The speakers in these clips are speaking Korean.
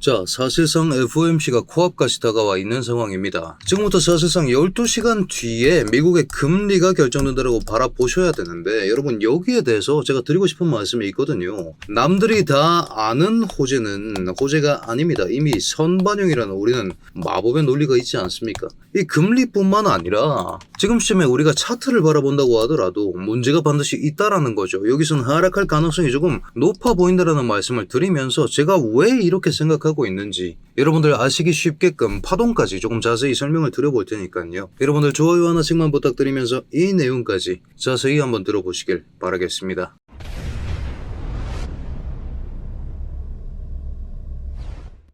자, 사실상 FOMC가 코앞까지 다가와 있는 상황입니다. 지금부터 사실상 12시간 뒤에 미국의 금리가 결정된다고 바라보셔야 되는데, 여러분 여기에 대해서 제가 드리고 싶은 말씀이 있거든요. 남들이 다 아는 호재는 호재가 아닙니다. 이미 선반영이라는 우리는 마법의 논리가 있지 않습니까? 이 금리뿐만 아니라 지금 시점에 우리가 차트를 바라본다고 하더라도 문제가 반드시 있다라는 거죠. 여기서는 하락할 가능성이 조금 높아 보인다라는 말씀을 드리면서 제가 왜 이렇게 생각하고 있는지 여러분들 아시기 쉽게끔 파동까지 조금 자세히 설명을 드려볼 테니까요. 여러분들 좋아요 하나씩만 부탁드리면서 이 내용까지 자세히 한번 들어보시길 바라겠습니다.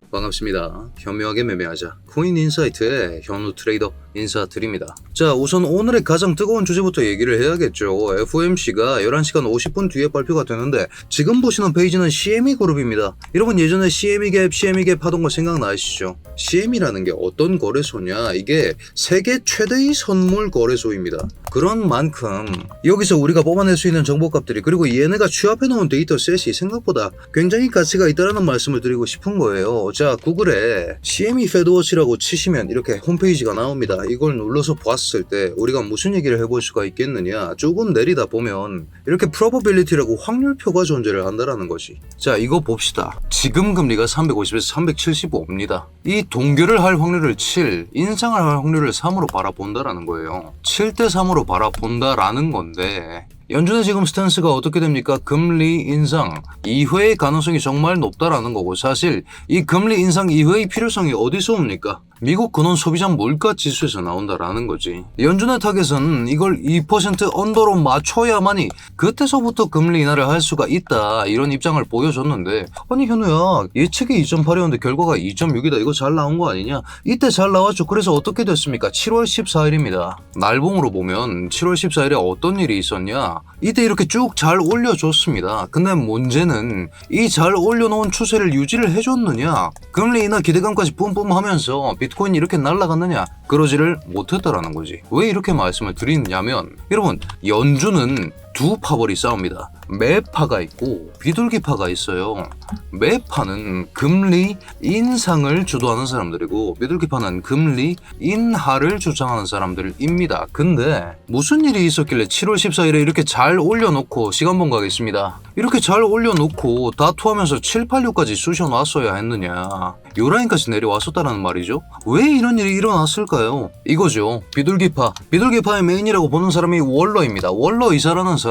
반갑습니다. 현명하게 매매하자 코인인사이트의 현우 트레이더 인사드립니다. 자, 우선 오늘의 가장 뜨거운 주제부터 얘기를 해야겠죠. FOMC가 11시간 50분 뒤에 발표가 되는데 지금 보시는 페이지는 CME 그룹입니다. 여러분 예전에 CME 갭 하던 거 생각나시죠? CME라는 게 어떤 거래소냐? 이게 세계 최대의 선물 거래소입니다. 그런 만큼 여기서 우리가 뽑아낼 수 있는 정보값들이, 그리고 얘네가 취합해 놓은 데이터 셋이 생각보다 굉장히 가치가 있다는 말씀을 드리고 싶은 거예요. 자, 구글에 CME 페드워치라고 치시면 이렇게 홈페이지가 나옵니다. 이걸 눌러서 봤을 때 우리가 무슨 얘기를 해볼 수가 있겠느냐, 조금 내리다 보면 이렇게 probability라고 확률표가 존재를 한다라는 거지. 자, 이거 봅시다. 지금 금리가 350에서 375입니다. 이 동결을 할 확률을 7, 인상을 할 확률을 3으로 바라본다라는 거예요. 7대 3으로 바라본다라는 건데, 연준의 지금 스탠스가 어떻게 됩니까? 금리 인상 이후의 가능성이 정말 높다라는 거고, 사실 이 금리 인상 이후의 필요성이 어디서 옵니까? 미국 근원 소비자 물가 지수에서 나온다라는 거지. 연준의 타겟은 이걸 2% 언더로 맞춰야만이 그때서부터 금리 인하를 할 수가 있다, 이런 입장을 보여줬는데, 아니 현우야, 예측이 2.8이었는데 결과가 2.6이다 이거 잘 나온 거 아니냐? 이때 잘 나왔죠. 그래서 어떻게 됐습니까? 7월 14일입니다 날봉으로 보면 7월 14일에 어떤 일이 있었냐, 이때 이렇게 쭉 잘 올려줬습니다. 근데 문제는 이 잘 올려놓은 추세를 유지를 해줬느냐, 금리 인하 기대감까지 뿜뿜하면서 비트코인이 이렇게 날아갔느냐, 그러지를 못했다라는 거지. 왜 이렇게 말씀을 드리냐면, 여러분 연준은 두 파벌이 싸웁니다. 매파가 있고 비둘기파가 있어요. 매파는 금리 인상을 주도하는 사람들이고, 비둘기파는 금리 인하를 주장하는 사람들입니다. 근데 무슨 일이 있었길래 7월 14일에 이렇게 잘 올려놓고, 시간봉 가겠습니다. 이렇게 잘 올려놓고 다투하면서 7, 8, 6까지 쑤셔놨어야 했느냐, 요 라인까지 내려왔었다는 말이죠. 왜 이런 일이 일어났을까요? 이거죠. 비둘기파의 메인이라고 보는 사람이 월러입니다. 월러 이사라는 사람이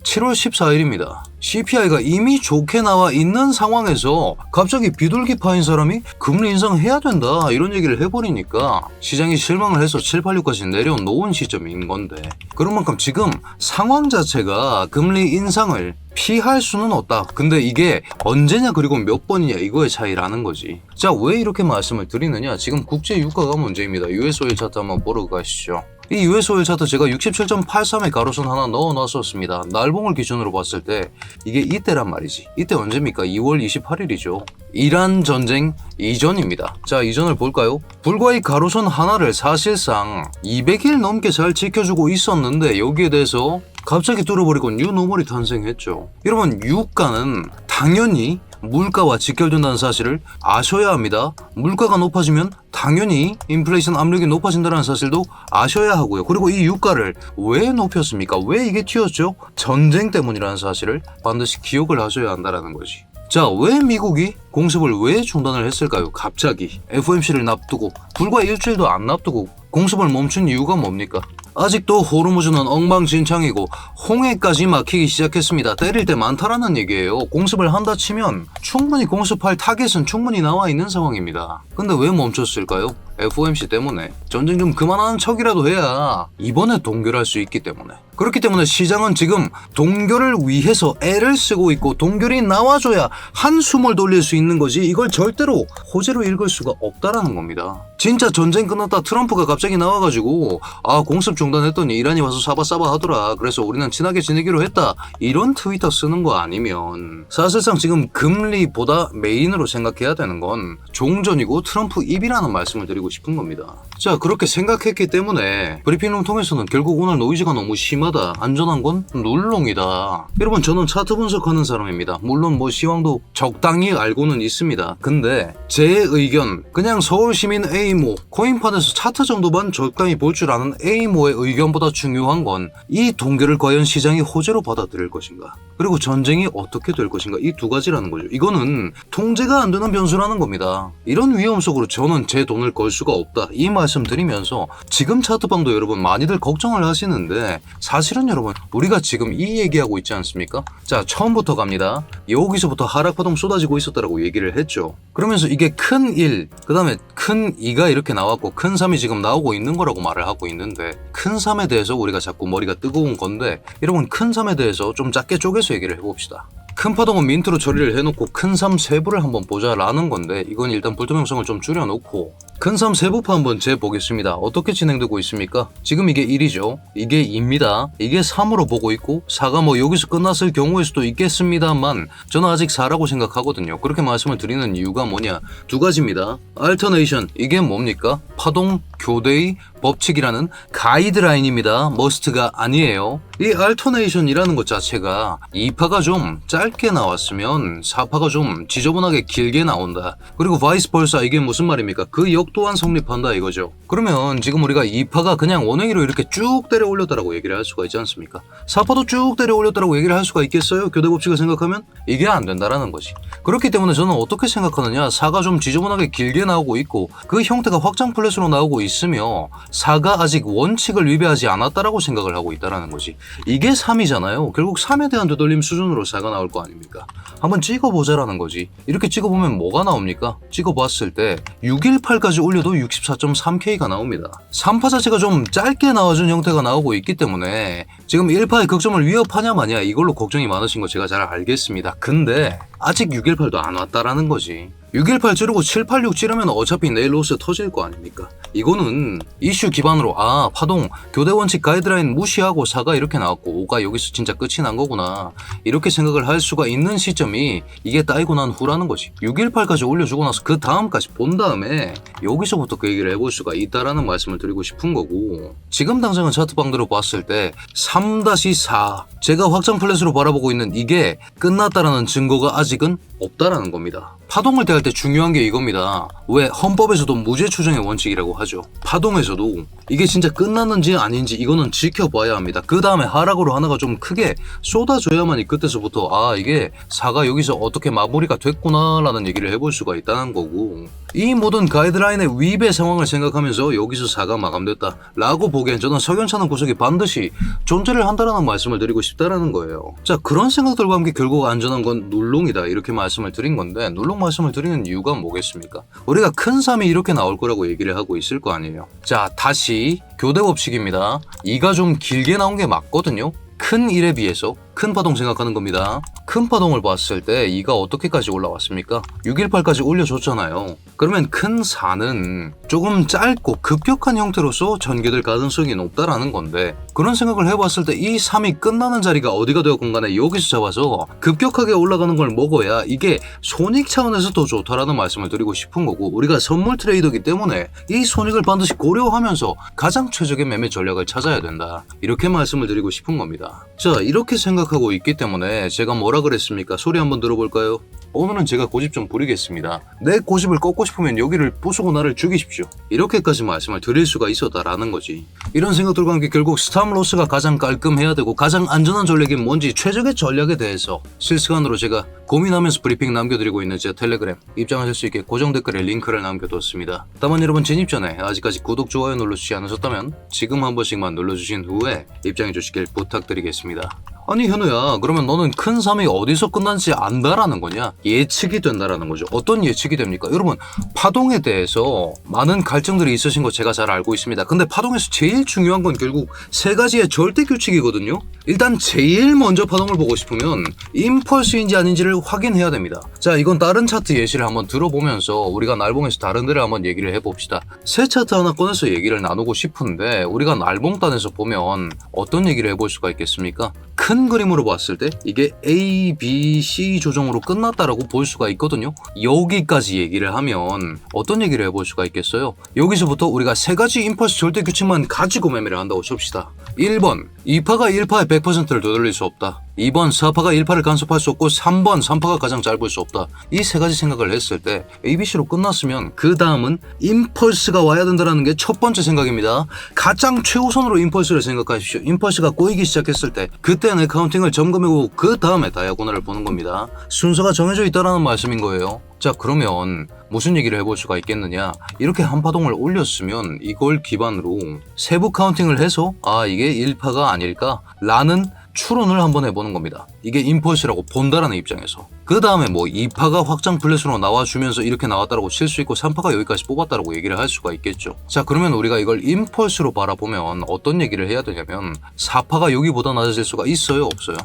7월 14일입니다. CPI가 이미 좋게 나와 있는 상황에서 갑자기 비둘기파인 사람이 금리 인상해야 된다 이런 얘기를 해버리니까 시장이 실망을 해서 7, 8, 6까지 내려놓은 시점인 건데, 그런 만큼 지금 상황 자체가 금리 인상을 피할 수는 없다. 근데 이게 언제냐 그리고 몇 번이냐 이거의 차이라는 거지. 자, 왜 이렇게 말씀을 드리느냐, 지금 국제 유가가 문제입니다. US 오일 차트 한번 보러 가시죠. 이 US 오일 차트 제가 67.83의 가로선 하나 넣어놨었습니다. 날봉을 기준으로 봤을 때 이게 이때란 말이지. 이때 언제입니까? 2월 28일이죠. 이란 전쟁 이전입니다. 자, 이전을 볼까요? 불과 이 가로선 하나를 사실상 200일 넘게 잘 지켜주고 있었는데, 여기에 대해서 갑자기 뚫어버리고 뉴노멀이 탄생했죠. 여러분 유가는 당연히 물가와 직결된다는 사실을 아셔야 합니다. 물가가 높아지면 당연히 인플레이션 압력이 높아진다는 사실도 아셔야 하고요. 그리고 이 유가를 왜 높였습니까? 왜 이게 튀었죠? 전쟁 때문이라는 사실을 반드시 기억을 하셔야 한다는 거지. 자, 왜 미국이 공습을 왜 중단을 했을까요? 갑자기 FOMC를 납두고 불과 일주일도 안 납두고 공습을 멈춘 이유가 뭡니까? 아직도 호르무즈는 엉망진창이고 홍해까지 막히기 시작했습니다. 때릴 때 많다라는 얘기예요. 공습을 한다 치면 충분히 공습할 타겟은 충분히 나와 있는 상황입니다. 근데 왜 멈췄을까요? FOMC 때문에. 전쟁 좀 그만하는 척이라도 해야 이번에 동결할 수 있기 때문에. 그렇기 때문에 시장은 지금 동결을 위해서 애를 쓰고 있고, 동결이 나와줘야 한숨을 돌릴 수 있는 거지, 이걸 절대로 호재로 읽을 수가 없다라는 겁니다. 진짜 전쟁 끝났다 트럼프가 갑자기 나와가지고 공습 중단했더니 이란이 와서 사바사바 하더라, 그래서 우리는 친하게 지내기로 했다, 이런 트위터 쓰는 거 아니면 사실상 지금 금리보다 메인으로 생각해야 되는 건 종전이고 트럼프 입이라는 말씀을 드리고 싶은 겁니다. 자, 그렇게 생각했기 때문에 브리핑룸 통해서는 결국 오늘 노이즈가 너무 심하다, 안전한 건 눌롱이다. 여러분, 저는 차트 분석하는 사람입니다. 물론 뭐 시황도 적당히 알고는 있습니다. 근데 제 의견, 그냥 서울시민 A모, 코인판에서 차트 정도만 적당히 볼 줄 아는 A모의 의견보다 중요한 건 이 동결을 과연 시장이 호재로 받아들일 것인가, 그리고 전쟁이 어떻게 될 것인가, 이 두 가지라는 거죠. 이거는 통제가 안 되는 변수라는 겁니다. 이런 위험 속으로 저는 제 돈을 걸 수가 없다, 이 말씀드리면서 지금 차트방도 여러분 많이들 걱정을 하시는데, 사실은 여러분 우리가 지금 이 얘기하고 있지 않습니까? 자, 처음부터 갑니다. 여기서부터 하락파동 쏟아지고 있었다라고 얘기를 했죠. 그러면서 이게 큰 1, 그 다음에 큰 2가 이렇게 나왔고 큰 3이 지금 나오고 있는 거라고 말을 하고 있는데, 큰 3에 대해서 우리가 자꾸 머리가 뜨거운 건데, 여러분 큰 3에 대해서 좀 작게 쪼개서 얘기를 해봅시다. 큰 파동은 민트로 처리를 해놓고 큰 3 세부를 한번 보자라는 건데, 이건 일단 불투명성을 좀 줄여놓고 큰 3 세부파 한번 재보겠습니다. 어떻게 진행되고 있습니까? 지금 이게 1이죠. 이게 2입니다. 이게 3으로 보고 있고 4가 뭐 여기서 끝났을 경우일 수도 있겠습니다만 저는 아직 4라고 생각하거든요. 그렇게 말씀을 드리는 이유가 뭐냐, 두 가지입니다. 알터네이션, 이게 뭡니까? 파동 교대의 법칙이라는 가이드라인입니다. 머스트가 아니에요. 이 알터네이션이라는 것 자체가 2파가 좀 짧게 나왔으면 4파가 좀 지저분하게 길게 나온다. 그리고 바이스 벌사, 이게 무슨 말입니까? 그 역 또한 성립한다 이거죠. 그러면 지금 우리가 2파가 그냥 원행이로 이렇게 쭉 때려 올렸다라고 얘기를 할 수가 있지 않습니까? 4파도 쭉 때려 올렸다라고 얘기를 할 수가 있겠어요? 교대 법칙을 생각하면? 이게 안 된다라는 거지. 그렇기 때문에 저는 어떻게 생각하느냐, 4가 좀 지저분하게 길게 나오고 있고 그 형태가 확장 플랫으로 나오고 있으며 4가 아직 원칙을 위배하지 않았다라고 생각을 하고 있다라는 거지. 이게 3이잖아요. 결국 3에 대한 되돌림 수준으로 4가 나올 거 아닙니까? 한번 찍어보자라는 거지. 이렇게 찍어보면 뭐가 나옵니까? 찍어봤을 때 618까지 올려도 64.3K가 나옵니다. 3파 자체가 좀 짧게 나와준 형태가 나오고 있기 때문에 지금 1파의 극점을 위협하냐 마냐, 이걸로 걱정이 많으신 거 제가 잘 알겠습니다. 근데 아직 618도 안 왔다라는 거지. 618 찌르고 786 찌르면 어차피 내일 로스 터질 거 아닙니까? 이거는 이슈 기반으로 파동 교대 원칙 가이드라인 무시하고 4가 이렇게 나왔고 5가 여기서 진짜 끝이 난 거구나, 이렇게 생각을 할 수가 있는 시점이 이게 따이고 난 후라는 거지. 618까지 올려주고 나서 그 다음까지 본 다음에 여기서부터 그 얘기를 해볼 수가 있다라는 말씀을 드리고 싶은 거고, 지금 당장은 차트방대로 봤을 때 3-4 제가 확장 플랫으로 바라보고 있는 이게 끝났다라는 증거가 아직은 없다라는 겁니다. 파동을 대할 때 중요한 게 이겁니다. 왜 헌법에서도 무죄 추정의 원칙이라고 하죠. 파동에서도 이게 진짜 끝났는지 아닌지 이거는 지켜봐야 합니다. 그 다음에 하락으로 하나가 좀 크게 쏟아져야만이 그때서부터 이게 4가 여기서 어떻게 마무리가 됐구나 라는 얘기를 해볼 수가 있다는 거고, 이 모든 가이드라인의 위배 상황을 생각하면서 여기서 4가 마감됐다 라고 보기엔 저는 석연찮은 구석이 반드시 존재를 한다라는 말씀을 드리고 싶다라는 거예요. 자, 그런 생각들과 함께 결국 안전한 건 눌롱이다, 이렇게 말씀을 드린 건데, 눌롱 말씀을 드리는 이유가 뭐겠습니까? 우리가 큰 3이 이렇게 나올 거라고 얘기를 하고 있을 거 아니에요. 자, 다시 교대 법칙입니다. 2가 좀 길게 나온 게 맞거든요. 큰 1에 비해서 큰 파동 생각하는 겁니다. 큰 파동을 봤을 때 2가 어떻게까지 올라왔습니까? 618까지 올려줬잖아요. 그러면 큰 4는 조금 짧고 급격한 형태로서 전개될 가능성이 높다라는 건데, 그런 생각을 해봤을 때 이 3이 끝나는 자리가 어디가 되었건 간에 여기서 잡아서 급격하게 올라가는 걸 먹어야 이게 손익 차원에서 더 좋다라는 말씀을 드리고 싶은 거고, 우리가 선물 트레이더이기 때문에 이 손익을 반드시 고려하면서 가장 최적의 매매 전략을 찾아야 된다, 이렇게 말씀을 드리고 싶은 겁니다. 자, 이렇게 생각하고 있기 때문에 제가 뭐라 그랬습니까? 소리 한번 들어볼까요? 오늘은 제가 고집 좀 부리겠습니다. 내 고집을 꺾고 싶으면 여기를 부수고 나를 죽이십시오, 이렇게까지 말씀을 드릴 수가 있었다라는 거지. 이런 생각들과 함께 결국 스탑로스가 가장 깔끔해야 되고 가장 안전한 전략이 뭔지, 최적의 전략에 대해서 실시간으로 제가 고민하면서 브리핑 남겨드리고 있는 제 텔레그램 입장하실 수 있게 고정 댓글에 링크를 남겨뒀습니다. 다만 여러분, 진입 전에 아직까지 구독, 좋아요 눌러주시지 않으셨다면 지금 한 번씩만 눌러주신 후에 입장해 주시길 부탁드리겠습니다. 아니 현우야, 그러면 너는 큰 3이 어디서 끝난지 안다라는 거냐? 예측이 된다라는 거죠. 어떤 예측이 됩니까? 여러분, 파동에 대해서 많은 갈증들이 있으신 거 제가 잘 알고 있습니다. 근데 파동에서 제일 중요한 건 결국 세 가지의 절대 규칙이거든요. 일단 제일 먼저 파동을 보고 싶으면 임펄스인지 아닌지를 확인해야 됩니다. 자, 이건 다른 차트 예시를 한번 들어보면서 우리가 날봉에서 다른 데를 한번 얘기를 해봅시다. 새 차트 하나 꺼내서 얘기를 나누고 싶은데, 우리가 날봉단에서 보면 어떤 얘기를 해볼 수가 있겠습니까? 큰 그림으로 봤을 때 이게 A, B, C 조정으로 끝났다라고 있다라고 볼 수가 있거든요. 여기까지 얘기를 하면 어떤 얘기를 해볼 수가 있겠어요? 여기서부터 우리가 세 가지 임펄스 절대 규칙만 가지고 매매를 한다고 칩시다. 1번 2파가 1파의 100%를 되돌릴 수 없다. 2번 4파가 1파를 간섭할 수 없고 3번 3파가 가장 짧을 수 없다. 이 세 가지 생각을 했을 때 ABC로 끝났으면 그 다음은 임펄스가 와야 된다는 게 첫 번째 생각입니다. 가장 최우선으로 임펄스를 생각하십시오. 임펄스가 꼬이기 시작했을 때 그때는 카운팅을 점검하고 그 다음에 다이아고널을 보는 겁니다. 순서가 정해져 있다는 말씀인 거예요. 자, 그러면 무슨 얘기를 해볼 수가 있겠느냐. 이렇게 한 파동을 올렸으면 이걸 기반으로 세부 카운팅을 해서 이게 1파가 아닐까 라는 추론을 한번 해보는 겁니다. 이게 임펄스라고 본다라는 입장에서. 그 다음에 뭐 2파가 확장 플랫으로 나와주면서 이렇게 나왔다라고 칠 수 있고 3파가 여기까지 뽑았다라고 얘기를 할 수가 있겠죠. 자, 그러면 우리가 이걸 임펄스로 바라보면 어떤 얘기를 해야 되냐면 4파가 여기보다 낮아질 수가 있어요, 없어요?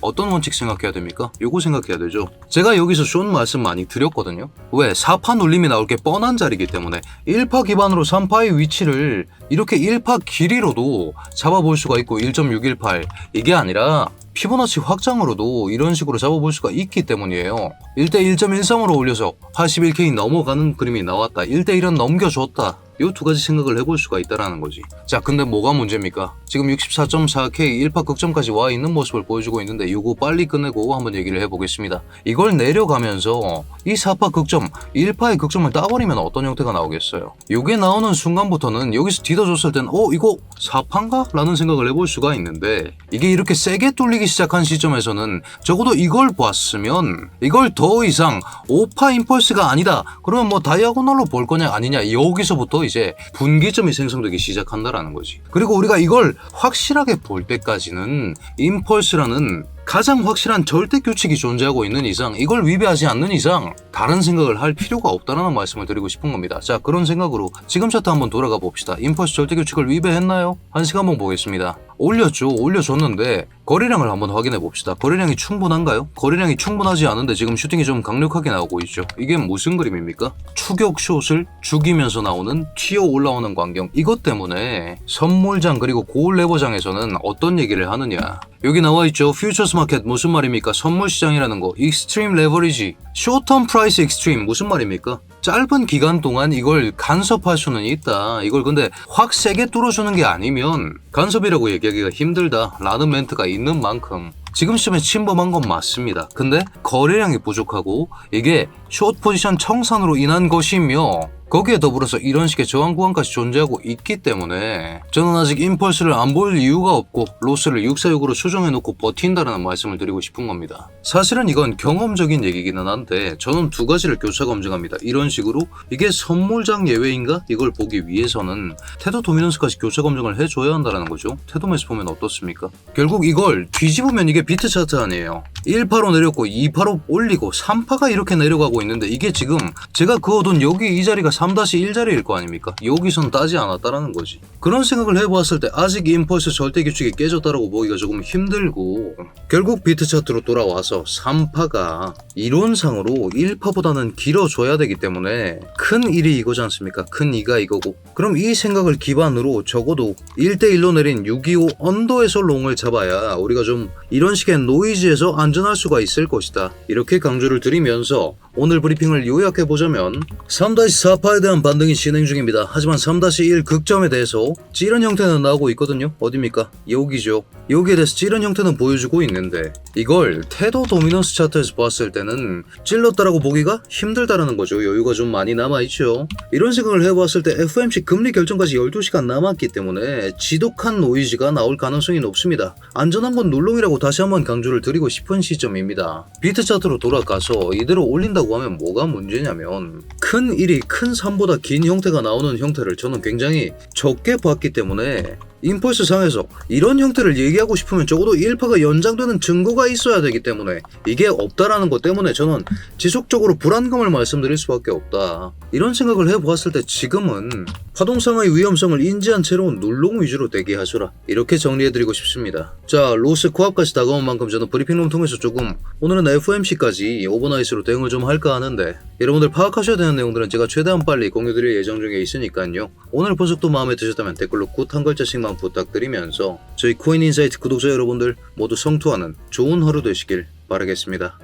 어떤 원칙 생각해야 됩니까? 요거 생각해야 되죠. 제가 여기서 숏 말씀 많이 드렸거든요. 왜? 4파 눌림이 나올 게 뻔한 자리이기 때문에 1파 기반으로 3파의 위치를 이렇게 1파 길이로도 잡아볼 수가 있고 1.618 이게 아니라 피보나치 확장으로도 이런 식으로 잡아볼 수가 있기 때문이에요. 1대 1.13으로 올려서 81K 넘어가는 그림이 나왔다. 1대 1은 넘겨줬다. 이 두 가지 생각을 해볼 수가 있다라는 거지. 자, 근데 뭐가 문제입니까? 지금 64.4K 1파 극점까지 와 있는 모습을 보여주고 있는데 이거 빨리 끝내고 한번 얘기를 해보겠습니다. 이걸 내려가면서 이 4파 극점, 1파의 극점을 따버리면 어떤 형태가 나오겠어요? 이게 나오는 순간부터는 여기서 뒤져줬을 땐 이거 4파인가? 라는 생각을 해볼 수가 있는데 이게 이렇게 세게 뚫리기 시작한 시점에서는 적어도 이걸 봤으면 이걸 더 이상 5파 임펄스가 아니다. 그러면 뭐 다이아고널로 볼 거냐 아니냐 여기서부터 이제 분기점이 생성되기 시작한다라는 거지. 그리고 우리가 이걸 확실하게 볼 때까지는 임펄스라는 가장 확실한 절대 규칙이 존재하고 있는 이상 이걸 위배하지 않는 이상 다른 생각을 할 필요가 없다는 말씀을 드리고 싶은 겁니다. 자, 그런 생각으로 지금 차트 한번 돌아가 봅시다. 임펄스 절대 규칙을 위배했나요? 한식 한번 보겠습니다. 올렸죠. 올려줬는데 거래량을 한번 확인해 봅시다. 거래량이 충분한가요? 거래량이 충분하지 않은데 지금 슈팅이 좀 강력하게 나오고 있죠. 이게 무슨 그림입니까? 추격 숏을 죽이면서 나오는 튀어 올라오는 광경. 이것 때문에 선물장 그리고 고울 레버장에서는 어떤 얘기를 하느냐. 여기 나와 있죠. 퓨처스 마켓 무슨 말입니까? 선물 시장이라는 거. 익스트림 레버리지. 쇼텀 프라이스 익스트림 무슨 말입니까? 짧은 기간 동안 이걸 간섭할 수는 있다. 이걸 근데 확 세게 뚫어주는 게 아니면 간섭이라고 얘기하기가 힘들다 라는 멘트가 있는 만큼 지금 시점에 침범한 건 맞습니다. 근데 거래량이 부족하고 이게 숏 포지션 청산으로 인한 것이며 거기에 더불어서 이런 식의 저항 구간까지 존재하고 있기 때문에 저는 아직 임펄스를 안 보일 이유가 없고 로스를 646으로 수정해놓고 버틴다는 말씀을 드리고 싶은 겁니다. 사실은 이건 경험적인 얘기기는 한데 저는 두 가지를 교차 검증합니다. 이런 식으로 이게 선물장 예외인가? 이걸 보기 위해서는 태도 도미넌스까지 교차 검증을 해줘야 한다는 거죠. 태도 매수 보면 어떻습니까? 결국 이걸 뒤집으면 이게 비트 차트 아니에요. 1파로 내렸고 2파로 올리고 3파가 이렇게 내려가고 있는데 이게 지금 제가 그어둔 여기 이 자리가 3-1 자리일 거 아닙니까? 여기선 따지 않았다라는 거지. 그런 생각을 해보았을 때 아직 임펄스 절대 규칙이 깨졌다라고 보기가 조금 힘들고 결국 비트 차트로 돌아와서 3파가 이론상으로 1파보다는 길어져야 되기 때문에 큰 1이 이거지 않습니까? 큰 2가 이거고 그럼 이 생각을 기반으로 적어도 1대1로 내린 625 언더에서 롱을 잡아야 우리가 좀 이런 식의 노이즈에서 안전할 수가 있을 것이다. 이렇게 강조를 드리면서 오늘 브리핑을 요약해보자면 3-4파에 대한 반등이 진행 중입니다. 하지만 3-1 극점에 대해서 찌른 형태는 나오고 있거든요. 어딥니까? 여기죠. 여기에 대해서 찌른 형태는 보여주고 있는데 이걸 태도 도미넌스 차트에서 봤을 때는 찔렀다라고 보기가 힘들다라는 거죠. 여유가 좀 많이 남아있죠. 이런 생각을 해봤을 때 FOMC 금리 결정까지 12시간 남았기 때문에 지독한 노이즈가 나올 가능성이 높습니다. 안전한 건 눌롱이라고 다시 한번 강조를 드리고 싶은 시점입니다. 비트 차트로 돌아가서 이대로 올린다고 하면 뭐가 문제냐면 큰 1이 큰 3보다 긴 형태가 나오는 형태를 저는 굉장히 적게 봤기 때문에 임펄스 상에서 이런 형태를 얘기하고 싶으면 적어도 1파가 연장되는 증거가 있어야 되기 때문에 이게 없다라는 것 때문에 저는 지속적으로 불안감을 말씀드릴 수밖에 없다. 이런 생각을 해보았을 때 지금은 파동상의 위험성을 인지한 채로 눌롱 위주로 대기하셔라. 이렇게 정리해드리고 싶습니다. 자, 로스 코앞까지 다가온 만큼 저는 브리핑룸 통해서 조금 오늘은 FOMC까지 오버나이스로 대응을 좀 할까 하는데 여러분들 파악하셔야 되는 내용들은 제가 최대한 빨리 공유드릴 예정 중에 있으니까요. 오늘 분석도 마음에 드셨다면 댓글로 굿 한 글자씩만 부탁드리면서 저희 코인인사이트 구독자 여러분들 모두 성투하는 좋은 하루 되시길 바라겠습니다.